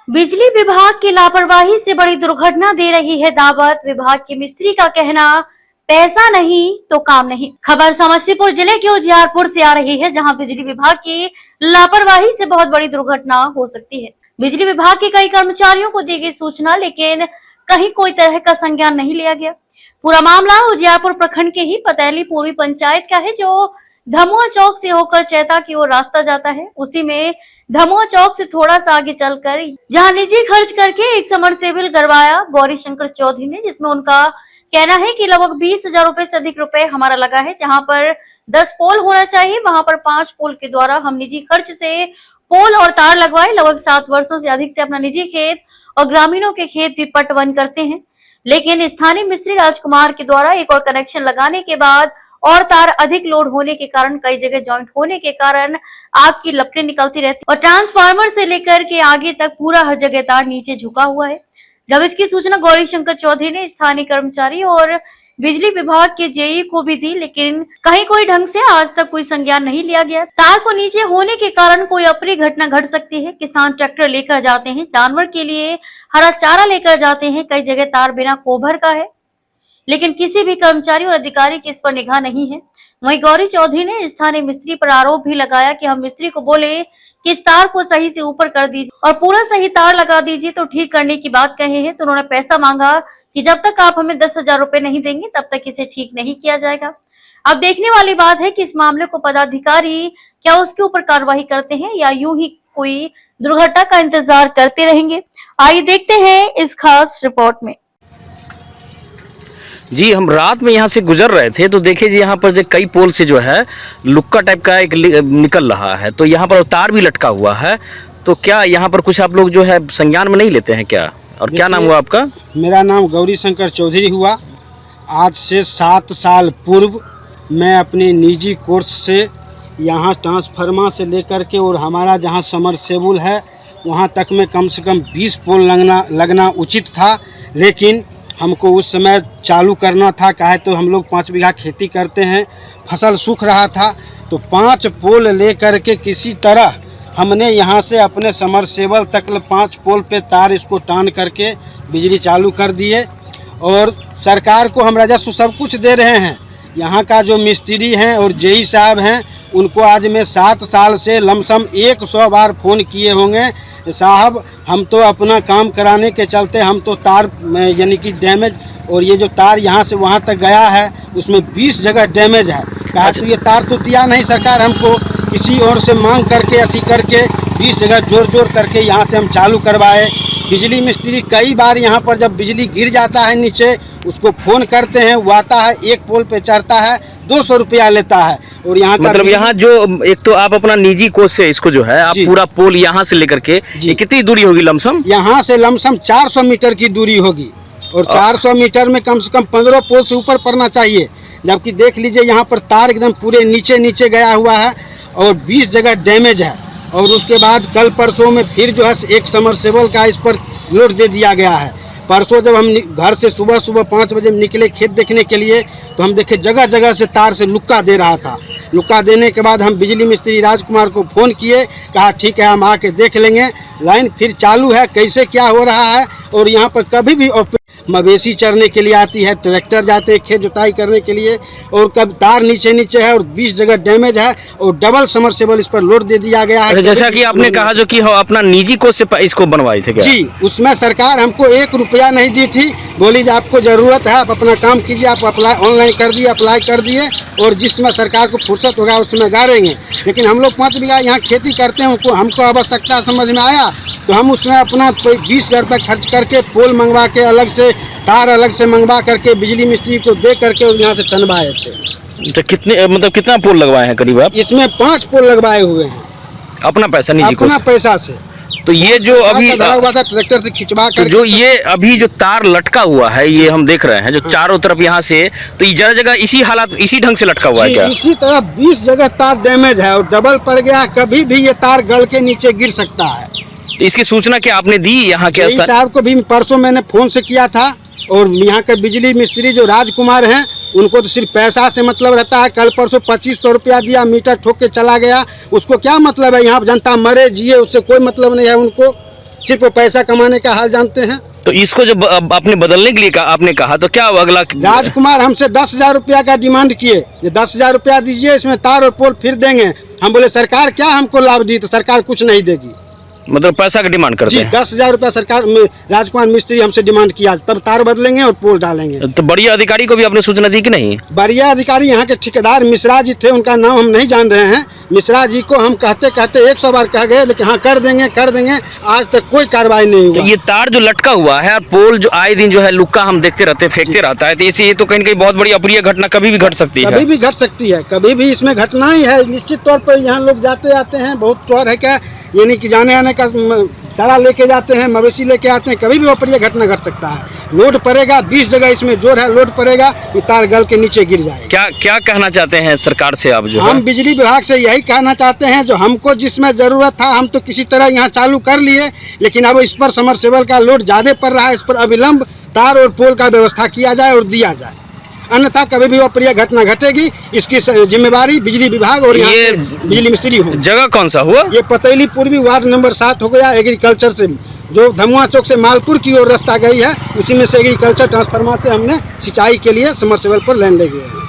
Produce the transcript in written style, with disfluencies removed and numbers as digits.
बिजली विभाग की लापरवाही से बड़ी दुर्घटना दे रही है दावत। विभाग के मिस्त्री का कहना, पैसा नहीं तो काम नहीं। खबर समस्तीपुर जिले के उजियारपुर से आ रही है, जहां बिजली विभाग की लापरवाही से बहुत बड़ी दुर्घटना हो सकती है। बिजली विभाग के कई कर्मचारियों को दी गई सूचना, लेकिन कहीं कोई तरह का संज्ञान नहीं लिया गया। पूरा मामला उजियारपुर प्रखंड के ही पतैली पूर्वी पंचायत का है, जो धमुआ चौक से होकर चैता की ओर रास्ता जाता है। उसी में धमुआ चौक से थोड़ा सा आगे चलकर जहां निजी खर्च करके एक समरसेबल गड़वाया गौरी शंकर चौधरी ने, जिसमें उनका कहना है कि लगभग 20,000 रुपए से अधिक रुपए हमारा लगा है। जहां पर 10 पोल होना चाहिए, वहां पर 5 पोल के द्वारा हम निजी खर्च से पोल और तार लगवाए। लगभग 7 वर्षों से अधिक से अपना निजी खेत और ग्रामीणों के खेत भी पटवन करते हैं, लेकिन स्थानीय मिस्त्री राजकुमार के द्वारा एक और कनेक्शन लगाने के बाद और तार अधिक लोड होने के कारण, कई जगह जॉइंट होने के कारण आग की लपटें निकलती रहती और ट्रांसफार्मर से लेकर के आगे तक पूरा हर जगह तार नीचे झुका हुआ है। जब इसकी सूचना गौरी शंकर चौधरी ने स्थानीय कर्मचारी और बिजली विभाग के जेई को भी दी, लेकिन कहीं कोई ढंग से आज तक कोई संज्ञान नहीं लिया गया। तार को नीचे होने के कारण कोई अप्रिय घटना घट सकती है। किसान ट्रैक्टर लेकर जाते हैं, जानवर के लिए हरा चारा लेकर जाते हैं, कई जगह तार बिना कोभर का है, लेकिन किसी भी कर्मचारी और अधिकारी की इस पर निगाह नहीं है। वहीं गौरी चौधरी ने स्थानीय मिस्त्री पर आरोप भी लगाया कि हम मिस्त्री को बोले कि इस तार को सही से ऊपर कर दीजिए और पूरा सही तार लगा दीजिए तो ठीक करने की बात कहे हैं। तो उन्होंने पैसा मांगा कि जब तक आप हमें 10,000 रुपए नहीं देंगे तब तक इसे ठीक नहीं किया जाएगा। अब देखने वाली बात है कि इस मामले को पदाधिकारी क्या उसके ऊपर कार्रवाई करते हैं या यूं ही कोई दुर्घटना का इंतजार करते रहेंगे। आइए देखते हैं इस खास रिपोर्ट में। जी, हम रात में यहाँ से गुजर रहे थे तो देखे जी यहाँ पर जो कई पोल से जो है लुक्का टाइप का एक निकल रहा है, तो यहाँ पर तार भी लटका हुआ है। तो क्या यहाँ पर कुछ आप लोग जो है संज्ञान में नहीं लेते हैं क्या? और क्या नाम हुआ आपका? मेरा नाम गौरी शंकर चौधरी हुआ। आज से 7 साल पूर्व मैं अपने निजी कोर्स से यहाँ ट्रांसफार्मर से लेकर के और हमारा जहाँ समरसेबुल है वहाँ तक में कम से कम 20 पोल लगना उचित था, लेकिन हमको उस समय चालू करना था। काहे तो हम लोग 5 बीघा खेती करते हैं, फसल सूख रहा था, तो 5 पोल ले करके किसी तरह हमने यहाँ से अपने समरसेबल तक 5 पोल पे तार इसको टान करके बिजली चालू कर दिए। और सरकार को हम राजस्व सब कुछ दे रहे हैं। यहाँ का जो मिस्त्री हैं और जेई साहब हैं, उनको आज मैं 7 साल से लमसम 100 बार फ़ोन किए होंगे, साहब हम तो अपना काम कराने के चलते हम तो तार यानी कि डैमेज, और ये जो तार यहाँ से वहाँ तक गया है उसमें 20 जगह डैमेज है। कहा तो ये तार तो दिया नहीं सरकार हमको, किसी और से मांग करके अथी करके 20 जगह जोड़ करके यहाँ से हम चालू करवाए। बिजली मिस्त्री कई बार यहाँ पर जब बिजली गिर जाता है नीचे, उसको फ़ोन करते हैं, वो आता है, एक पोल पे चढ़ता है, 200 रुपया लेता है। और यहाँ मतलब यहाँ जो एक तो आप अपना निजी कोर्स से इसको जो है आप पूरा पोल यहाँ से लेकर के ये कितनी दूरी होगी लमसम? यहाँ से लमसम 400 मीटर की दूरी होगी और 400 मीटर में कम से कम 15 पोल से ऊपर पड़ना चाहिए। जबकि देख लीजिए यहाँ पर तार एकदम पूरे नीचे गया हुआ है और 20 जगह डैमेज है। और उसके बाद कल परसों में फिर जो है एक समरसेबल का इस पर लोड दे दिया गया है। परसों जब हम घर से सुबह 5 बजे निकले खेत देखने के लिए, तो हम देखे जगह जगह से तार से लुक्का दे रहा था। लुक्का देने के बाद हम बिजली मिस्त्री राजकुमार को फ़ोन किए, कहा ठीक है हम आके देख लेंगे। लाइन फिर चालू है, कैसे क्या हो रहा है। और यहाँ पर कभी भी मवेशी चरने के लिए आती है, ट्रैक्टर जाते हैं खेत जुताई करने के लिए, और कब तार नीचे है और 20 जगह डैमेज है और डबल समरसेबल इस पर लोड दे दिया गया है। जैसा कि आपने कहा जो कि अपना निजी कोर्स से इसको बनवाए थे क्या? जी, उसमें सरकार हमको 1 रुपया नहीं दी थी। बोली जो आपको ज़रूरत है आप अपना काम कीजिए, आप अप्लाई ऑनलाइन कर दिए, अप्लाई कर दिए, और जिसमें सरकार को फुर्सत होगा उसमें गाड़ेंगे। लेकिन हम लोग 5 बीघा यहाँ खेती करते हैं, हमको आवश्यकता समझ में आया तो हम उसमें अपना 20,000 रुपये खर्च करके पोल मंगवा के अलग से, तार अलग से मंगवा करके बिजली मिस्त्री को दे करके और यहाँ से टनवाए थे। तो कितना पोल लगवाए हैं करीब आप? इसमें 5 पोल लगवाए हुए हैं अपना पैसा, निजी अपना पैसा से। तो ये जो अभी हुआ था ट्रैक्टर से खिंचवा कर, तो जो ये अभी जो तार लटका हुआ है ये हम देख रहे हैं जो चारों तरफ यहाँ से, तो ये जगह जगह इसी हालात इसी ढंग से लटका हुआ है क्या? इसी तरह 20 जगह तार डैमेज है और डबल पड़ गया, कभी भी ये तार गल के नीचे गिर सकता है। तो इसकी सूचना क्या आपने दी यहाँ के साहब को भी? परसों मैंने फ़ोन से किया था, और यहाँ के बिजली मिस्त्री जो राजकुमार हैं उनको तो सिर्फ पैसा से मतलब रहता है। कल परसों 2500 रुपया दिया, मीटर ठोक के चला गया। उसको क्या मतलब है? यहाँ जनता मरे जिए उससे कोई मतलब नहीं है उनको। सिर्फ वो पैसा कमाने का हाल जानते हैं। तो इसको जब आपने बदलने के लिए आपने कहा तो क्या अगला राजकुमार हमसे 10,000 रुपया का डिमांड किए, ये 10,000 रुपया दीजिए, इसमें तार और पोल फिर देंगे। हम बोले सरकार क्या हमको लाभ दी, तो सरकार कुछ नहीं देगी। मतलब पैसा का डिमांड करते जी हैं? 10,000 रुपया सरकार में राजकुमार मिस्त्री हमसे डिमांड किया, तब तार बदलेंगे और पोल डालेंगे। तो बड़ी अधिकारी को भी आपने सूचना दी कि नहीं? बढ़िया अधिकारी यहाँ के ठेकेदार मिश्रा जी थे, उनका नाम हम नहीं जान रहे हैं। मिश्रा जी को हम कहते कहते 100 बार कह गए, लेकिन हाँ कर देंगे, आज तक कोई कार्रवाई नहीं तो हुआ। ये तार जो लटका हुआ है और पोल जो आए दिन जो है लुक्का हम देखते रहते हैं, फेंकते रहता है, तो इसी तो कहीं न कहीं बहुत बड़ी अप्रिय घटना कभी भी घट सकती है। कभी भी घट सकती है, कभी भी इसमें घटना ही है। निश्चित तौर पर यहाँ लोग जाते आते हैं, बहुत चौर है क्या, यानी कि जाने आने का चारा लेके जाते हैं, मवेशी लेके आते हैं, कभी भी अप्रिय घटना घट सकता है। लोड पड़ेगा 20 जगह इसमें जोर है, लोड पड़ेगा ये तार गल के नीचे गिर जाएगा। क्या क्या कहना चाहते हैं सरकार से आप? जो हम है बिजली विभाग से यही कहना चाहते हैं, जो हमको जिसमें ज़रूरत था हम तो किसी तरह यहाँ चालू कर लिए, लेकिन अब इस पर समरसेबल का लोड ज़्यादा पड़ रहा है, इस पर अविलंब तार और पोल का व्यवस्था किया जाए और दिया जाए, अन्यथा कभी भी अप्रिय घटना घटेगी। इसकी जिम्मेवारी बिजली विभाग और यहाँ ये के बिजली मिस्त्री हो। जगह कौन सा हुआ? ये पतेली पूर्वी वार्ड नंबर 7 हो गया। एग्रीकल्चर से जो धमुआ चौक से मालपुर की ओर रास्ता गई है, उसी में से एग्रीकल्चर ट्रांसफार्मर से हमने सिंचाई के लिए समरसेबल पर लाइन ले गए हैं।